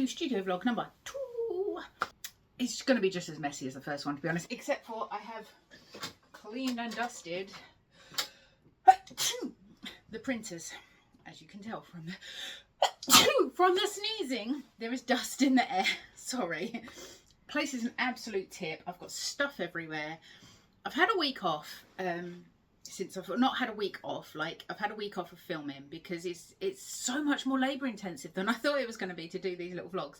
to studio vlog number 2. It's going to be just as messy as the first one, to be honest, except for I have cleaned and dusted the printers, as you can tell from the sneezing. There is dust in the air. Sorry. Place is an absolute tip. I've got stuff everywhere. I've had a week off. Since I've not had a week off, like I've had a week off of filming because it's so much more labour intensive than I thought it was going to be to do these little vlogs.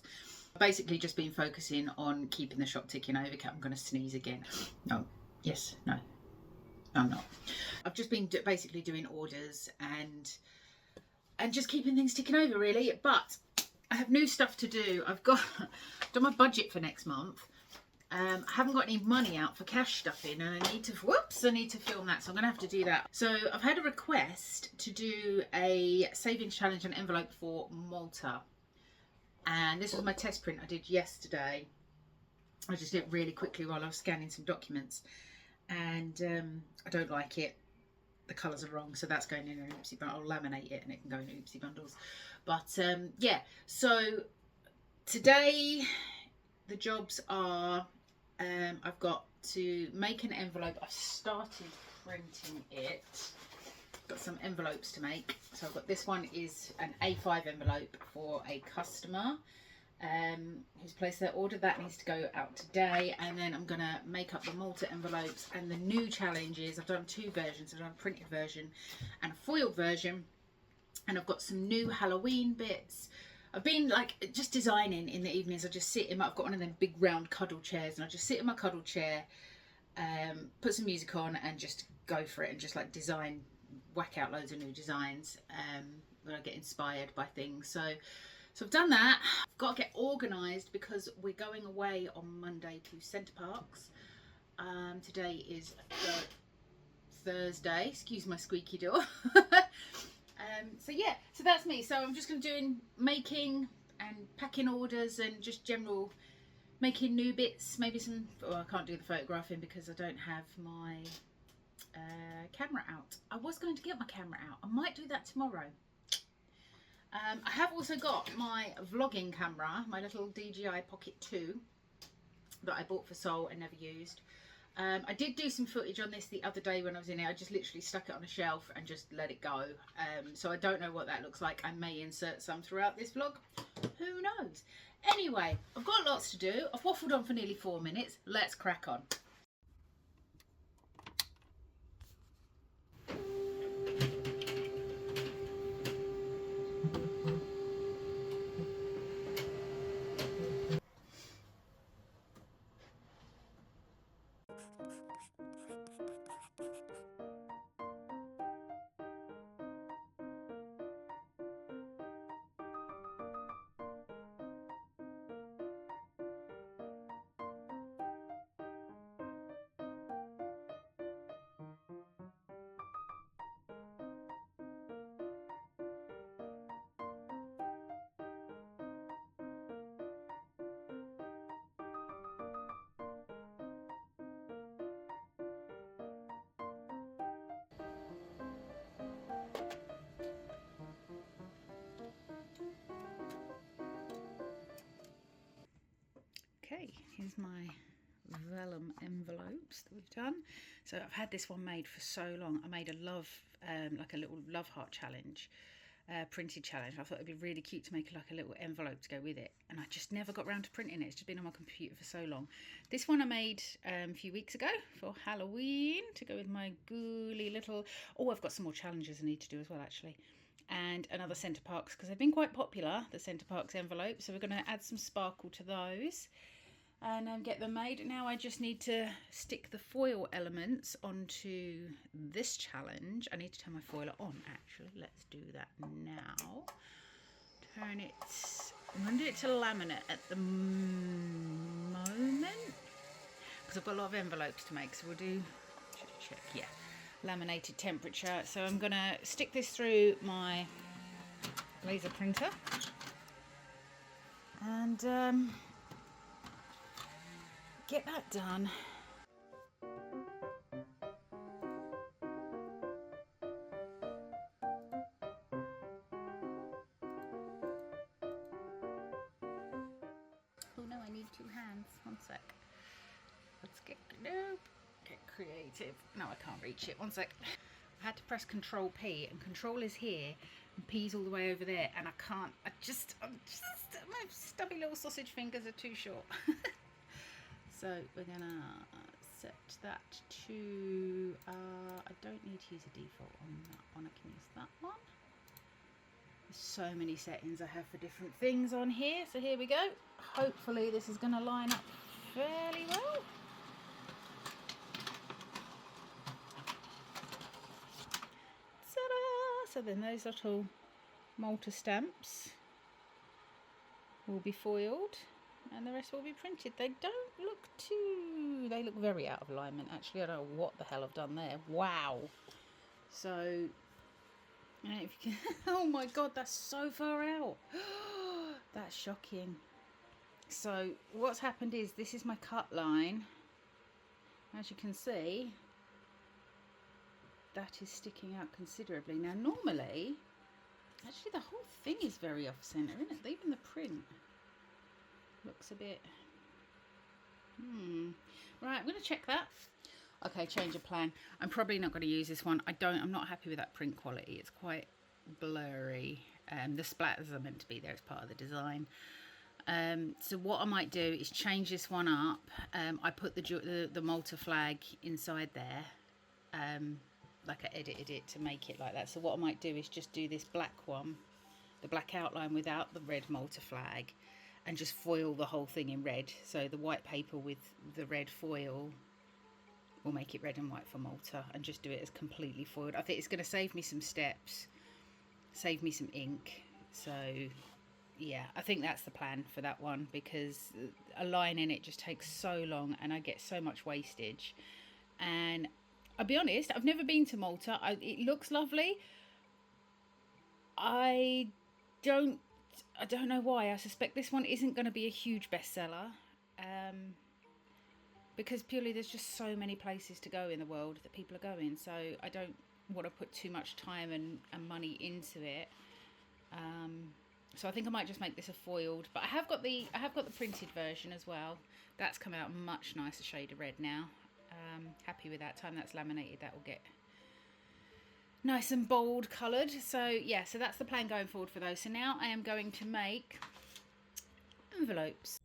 I've basically just been focusing on keeping the shop ticking over. I'm going to sneeze again. No. Yes. No. I'm not. I've just been basically doing orders and just keeping things ticking over, really. But I have new stuff to do. I've done my budget for next month. I haven't got any money out for cash stuffing, and I need to film that, so I'm going to have to do that. So I've had a request to do a savings challenge and envelope for Malta, and this was my test print I did yesterday. I just did it really quickly while I was scanning some documents, and I don't like it. The colours are wrong, so that's going in an oopsie bundle. I'll laminate it and it can go in oopsie bundles. But yeah, so today the jobs are I've got to make an envelope. I've started printing it. Got some envelopes to make. So I've got this one is an A5 envelope for a customer who's placed their order. That needs to go out today, and then I'm going to make up the Malta envelopes. And the new challenge is I've done 2 versions. I've done a printed version and a foiled version, and I've got some new Halloween bits. I've been like just designing in the evenings. I just sit in I've got one of them big round cuddle chairs, and I just sit in my cuddle chair, put some music on and just go for it, and just like design, whack out loads of new designs when I get inspired by things. So I've done that. I've got to get organised because we're going away on Monday to Centre Parks. Today is Thursday. Excuse my squeaky door. So yeah, so that's me. So I'm just going to do making and packing orders and just general making new bits. Maybe some, oh, I can't do the photographing because I don't have my camera out. I was going to get my camera out. I might do that tomorrow. I have also got my vlogging camera, my little DJI Pocket 2 that I bought for Seoul and never used. I did do some footage on this the other day when I was in it. I just literally stuck it on a shelf and just let it go. So I don't know what that looks like. I may insert some throughout this vlog. Who knows? Anyway, I've got lots to do. I've waffled on for nearly 4 minutes. Let's crack on. Okay, here's my vellum envelopes that we've done. So I've had this one made for so long. I made a love, like a little love heart challenge, printed challenge. I thought it'd be really cute to make like a little envelope to go with it, and I just never got around to printing it. It's just been on my computer for so long. This one I made a few weeks ago for Halloween to go with my ghouly little. Oh, I've got some more challenges I need to do as well, actually. And another Centre Parks, because they've been quite popular, the Centre Parks envelopes. So we're going to add some sparkle to those and get them made. Now I just need to stick the foil elements onto this challenge. I need to turn my foiler on, actually. Let's do that now. Turn it, I'm going to do it to laminate at the moment because I've got a lot of envelopes to make. So we'll do, check, yeah, laminated temperature. So I'm going to stick this through my laser printer and get that done. 2 hands. One sec. Let's get creative. No, I can't reach it. One sec. I had to press Control P, and Control is here, and P's all the way over there, and I can't. My stubby little sausage fingers are too short. So we're gonna set that to. I don't need to use a default on that one. I can use that one. There's so many settings I have for different things on here. So here we go. Hopefully this is going to line up fairly well. Ta-da! So then those little Malta stamps will be foiled and the rest will be printed. They don't look they look very out of alignment actually. I don't know what the hell I've done there. Wow. So I don't know if you can. Oh my god, that's so far out. That's shocking. So what's happened is this is my cut line. As you can see, that is sticking out considerably. Now normally, actually the whole thing is very off center, isn't it? Even the print looks a bit. Right, I'm going to check that. Okay, change of plan. I'm probably not going to use this one. I'm not happy with that print quality. It's quite blurry. The splatters are meant to be there as part of the design. So what I might do is change this one up. I put the Malta flag inside there. Like I edited it to make it like that. So what I might do is just do this black one, the black outline without the red Malta flag, and just foil the whole thing in red. So the white paper with the red foil will make it red and white for Malta, and just do it as completely foiled. I think it's going to save me some steps, save me some ink. So yeah, I think that's the plan for that one, because aligning it just takes so long and I get so much wastage. And I'll be honest, I've never been to Malta. It looks lovely. I don't know why. I suspect this one isn't going to be a huge bestseller. Because purely there's just so many places to go in the world that people are going, so I don't want to put too much time and money into it. So I think I might just make this a foiled, but I have got the printed version as well. That's come out a much nicer shade of red now. Happy with that. Time that's laminated, that will get nice and bold coloured. So yeah, so that's the plan going forward for those. So now I am going to make envelopes.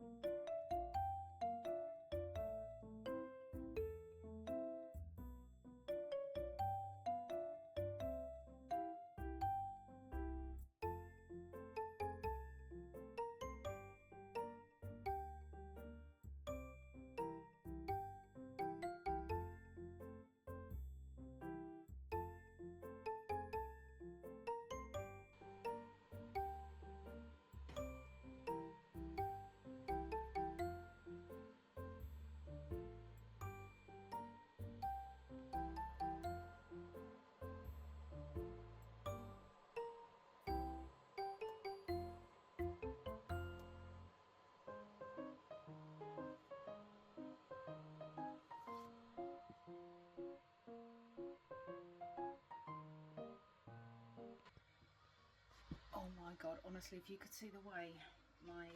Oh my god, honestly, if you could see the way my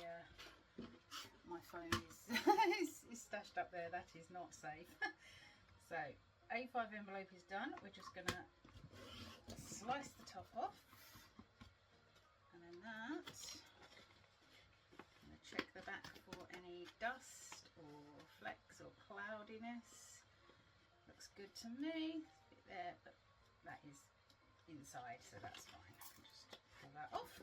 phone is stashed up there, that is not safe. So A5 envelope is done. We're just gonna slice the top off, and then that, I'm gonna check the back for any dust or flecks or cloudiness. Looks good to me. It's a bit there, but that is inside, so that's fine. Just pull that off.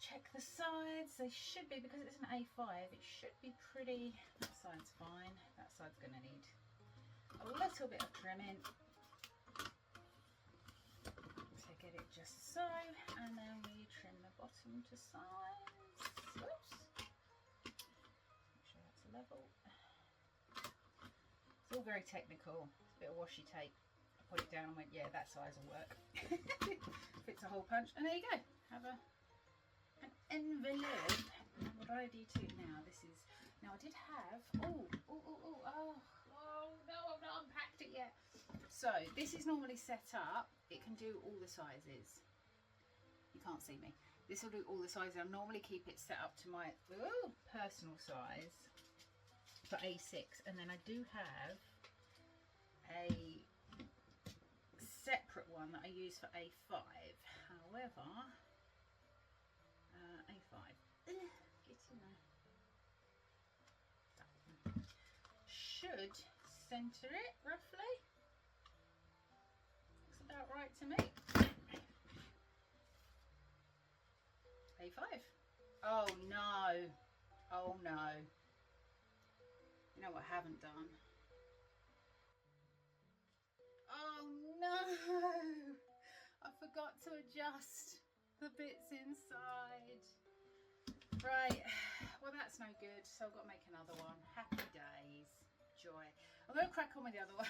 Check the sides. They should be, because it's an A5, it should be pretty. That side's fine. That side's going to need a little bit of trimming to get it just so, and then we trim the bottom to size. Whoops. Make sure that's level. It's all very technical. It's a bit of washi tape. I put it down and went, yeah, that size will work. Fits a hole punch, and there you go. Have an envelope ready to. Now this is. Now I did have. Oh no, I've not unpacked it yet. So this is normally set up. It can do all the sizes. You can't see me. This will do all the sizes. I normally keep it set up to my personal size for A6, and then I do have a separate one that I use for A5. However, A5, get in there. Should centre it roughly. Looks about right to me. A5. Oh no. Oh no. You know what I haven't done? Oh no. I forgot to adjust the bits inside. Right. Well, that's no good. So I've got to make another one. Happy days. Joy. I'm going to crack on with the other ones.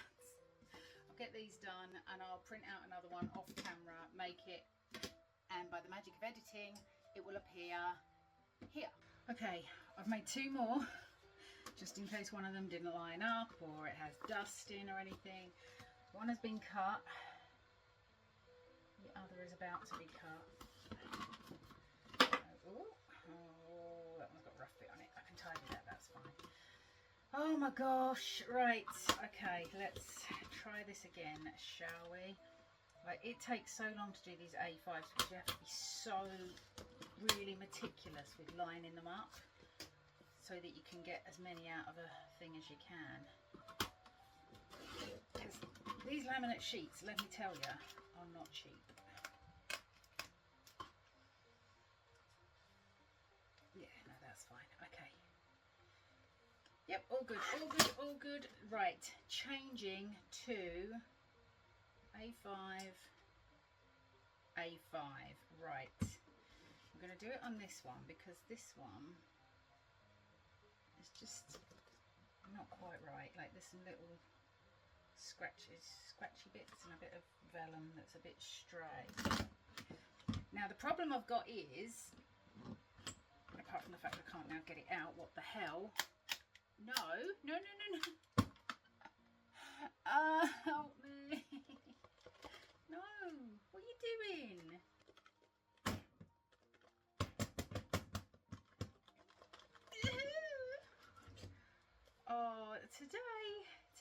I'll get these done and I'll print out another one off camera, make it, and by the magic of editing, it will appear here. Okay, I've made 2 more, just in case one of them didn't line up or it has dust in or anything. One has been cut, the other is about to be cut. Oh, that one's got a rough bit on it. I can tidy that, that's fine. Oh my gosh, right, okay, let's try this again, shall we? Like, it takes so long to do these A5s because you have to be so really meticulous with lining them up so that you can get as many out of a thing as you can. Because these laminate sheets, let me tell you, are not cheap. Yeah, no, that's fine. Okay. Yep, all good, all good, all good. Right, changing to A5, A5. Right. I'm going to do it on this one because this one is just not quite right. Like, there's some little scratchy bits and a bit of vellum that's a bit stray. Now, the problem I've got is, apart from the fact I can't now get it out, what the hell? No, no, no, no, no. Help me. No, what are you doing? Oh, today,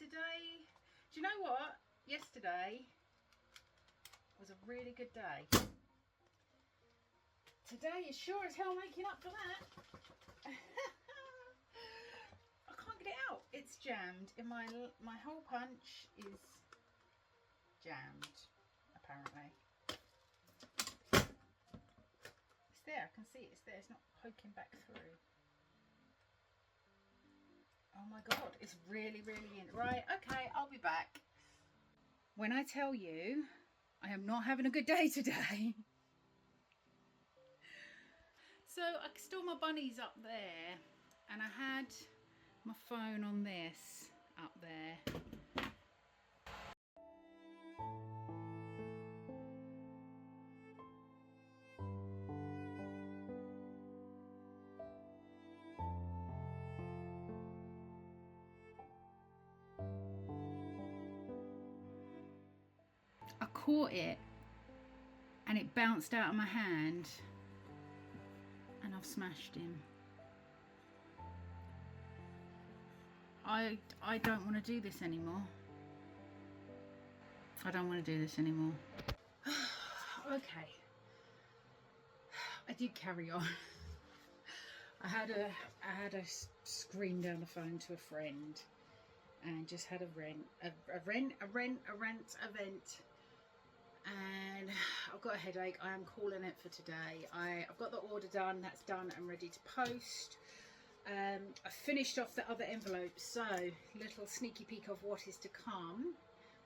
do you know what? Yesterday was a really good day. Today is sure as hell making up for that. I can't get it out. It's jammed. In my hole punch is jammed, apparently. It's there. I can see it. It's there. It's not poking back through. Oh my god, it's really, really in. Right, okay, I'll be back. When I tell you, I am not having a good day today. So I stored my bunnies up there and I had my phone on this up there. I caught it and it bounced out of my hand and I've smashed him. I don't want to do this anymore. I don't want to do this anymore. Okay. I did carry on. I had a scream down the phone to a friend and just had a rant event. And I've got a headache. I am calling it for today. I've got the order done. That's done and ready to post. I finished off the other envelopes. So, little sneaky peek of what is to come.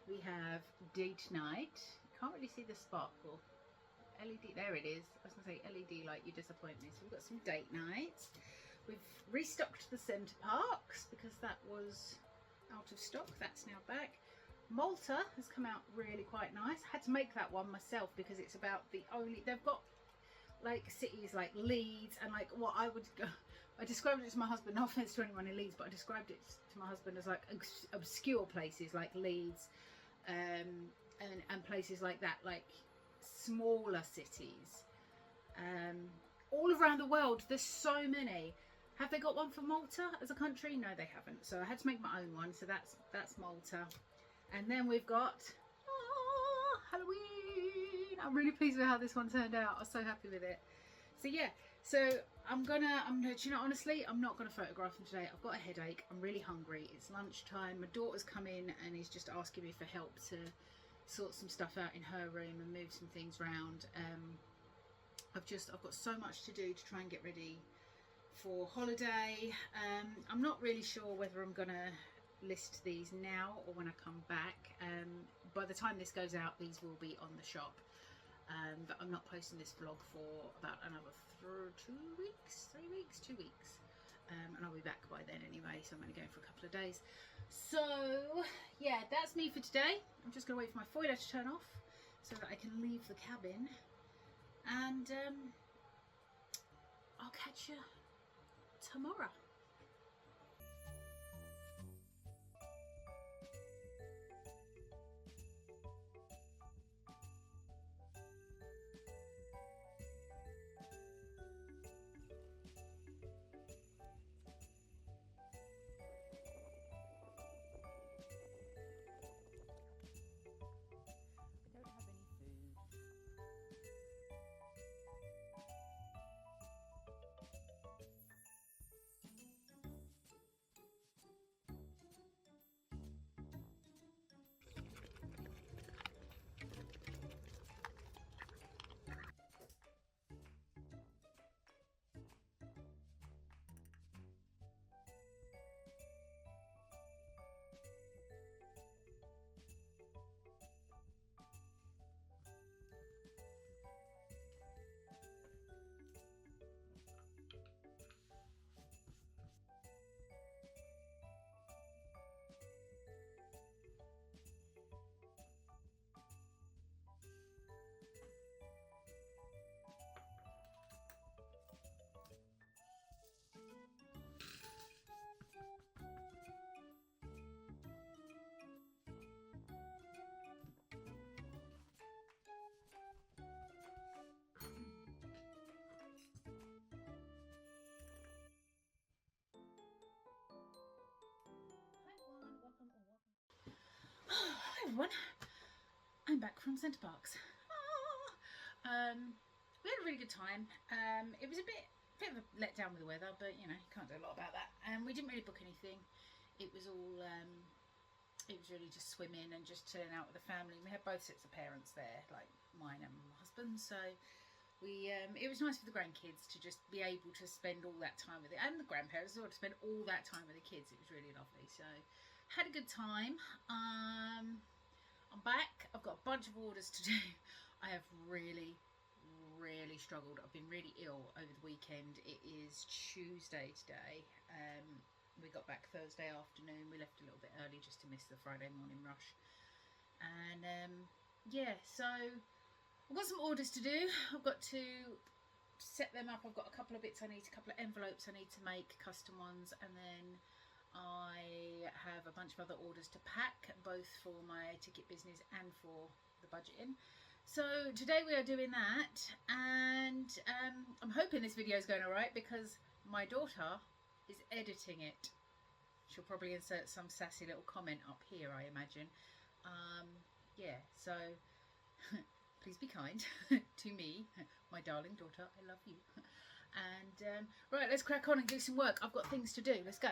We have date night. Can't really see the sparkle. LED, there it is. I was going to say LED light, you disappoint me. So we've got some date nights. We've restocked the Centre Parks because that was out of stock. That's now back. Malta has come out really quite nice. I had to make that one myself because it's about the only, they've got like cities like Leeds and like what I described it to my husband, no offense to anyone in Leeds, but I described it to my husband as like obscure places like Leeds and places like that, like smaller cities. all around the world. There's so many. Have they got one for Malta as a country? No, they haven't. So I had to make my own one. So that's Malta. And then we've got Halloween. I'm really pleased with how this one turned out. I was so happy with it. So yeah, so do you know, honestly, I'm not gonna photograph them today. I've got a headache. I'm really hungry. It's lunchtime. My daughter's come in and is just asking me for help to sort some stuff out in her room and move some things around. I've got so much to do to try and get ready for holiday. I'm not really sure whether I'm gonna list these now or when I come back. By the time this goes out, these will be on the shop. But I'm not posting this vlog for about another 2 weeks. And I'll be back by then anyway, so I'm only going for a couple of days. So yeah, that's me for today. I'm just gonna wait for my foiler to turn off so that I can leave the cabin, and I'll catch you tomorrow. Hi everyone, I'm back from Centre Parks. We had a really good time. It was a bit of a letdown with the weather, but you know, can't do a lot about that. We didn't really book anything. It was all it was really just swimming and just chilling out with the family. We had both sets of parents there, like mine and my husband, so we it was nice for the grandkids to just be able to spend all that time with it, and the grandparents as well, to spend all that time with the kids. It was really lovely. So had a good time. I'm back. I've got a bunch of orders to do. I have really struggled. I've been really ill over the weekend. It is Tuesday today. We got back Thursday afternoon. We left a little bit early just to miss the Friday morning rush. And yeah, so I've got some orders to do. I've got to set them up. I've got a couple of bits I need, a couple of envelopes I need to make, custom ones, and then I have a bunch of other orders to pack, both for my ticket business and for the budgeting. So today we are doing that, and I'm hoping this video is going alright because my daughter is editing it. She'll probably insert some sassy little comment up here, I imagine. Yeah, so please be kind to me, my darling daughter. I love you. And right, let's crack on and do some work. I've got things to do. Let's go.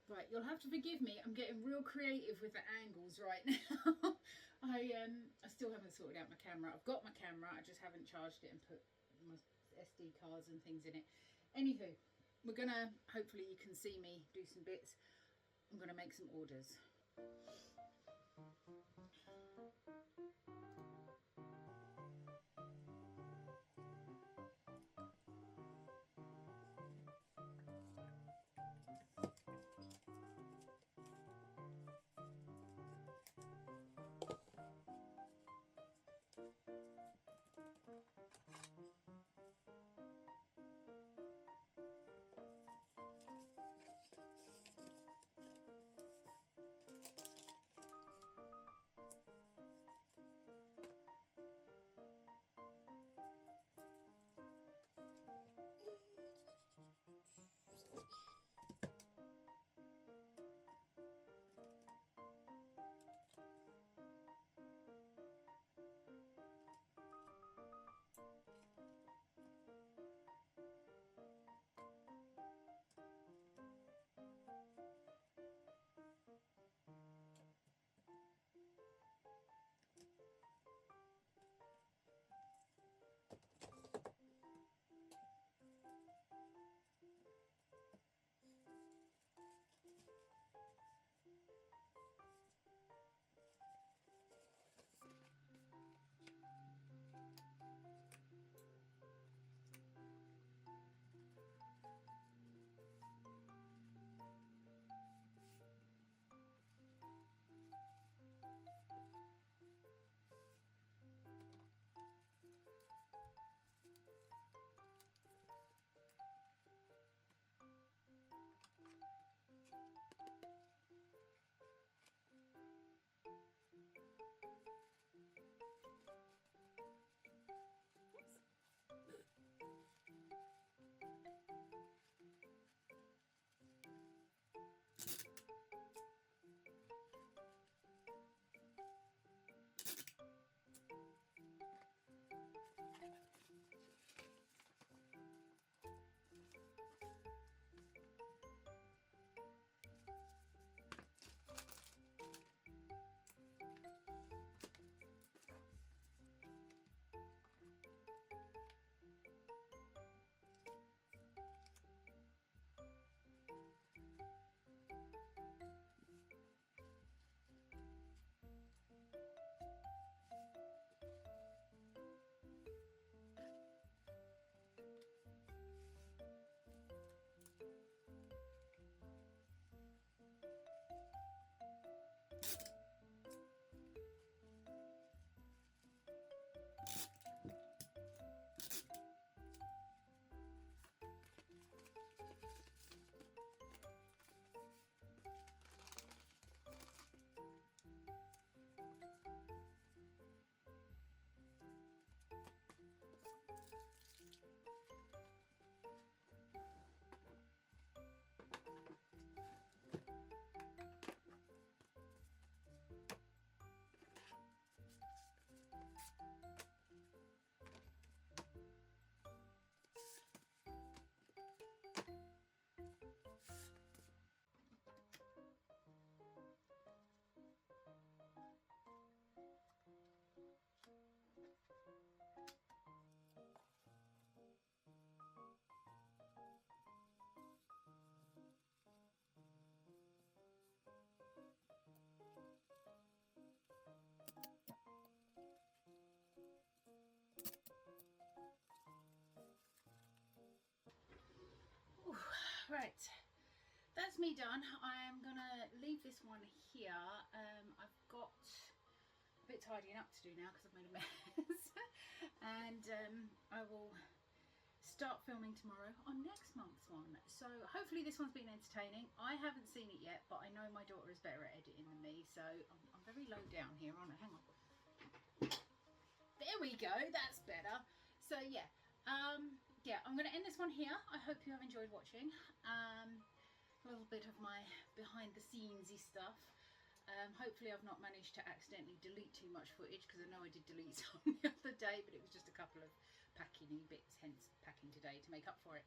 Right, you'll have to forgive me. I'm getting real creative with the angles right now. I still haven't sorted out my camera. I've got my camera, I just haven't charged it and put my SD cards and things in it. Anywho, we're gonna, hopefully you can see me do some bits. I'm gonna make some orders. Right, that's me done. I'm gonna leave this one here. I've got a bit tidying up to do now because I've made a mess. And I will start filming tomorrow on next month's one. So hopefully this one's been entertaining. I haven't seen it yet, but I know my daughter is better at editing than me, so I'm very low down here, aren't I? Hang on. There we go, that's better. So yeah, yeah, I'm going to end this one here. I hope you have enjoyed watching. A little bit of my behind the scenes-y stuff. Hopefully I've not managed to accidentally delete too much footage, because I know I did delete some the other day, but it was just a couple of packing bits, hence packing today to make up for it.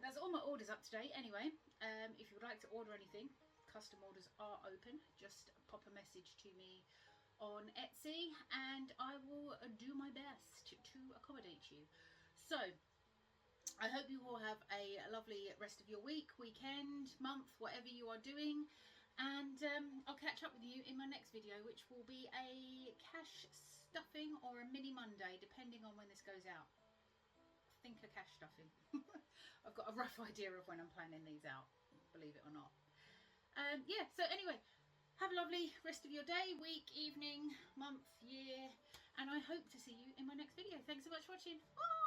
that's all my orders up to date anyway. If you would like to order anything, custom orders are open. Just pop a message to me on Etsy and I will do my best to accommodate you. So I hope you all have a lovely rest of your week, weekend, month, whatever you are doing, and I'll catch up with you in my next video, which will be a cash stuffing or a mini Monday, depending on when this goes out. I think a cash stuffing. I've got a rough idea of when I'm planning these out, believe it or not. Yeah, so anyway, have a lovely rest of your day, week, evening, month, year, and I hope to see you in my next video. Thanks so much for watching. Bye!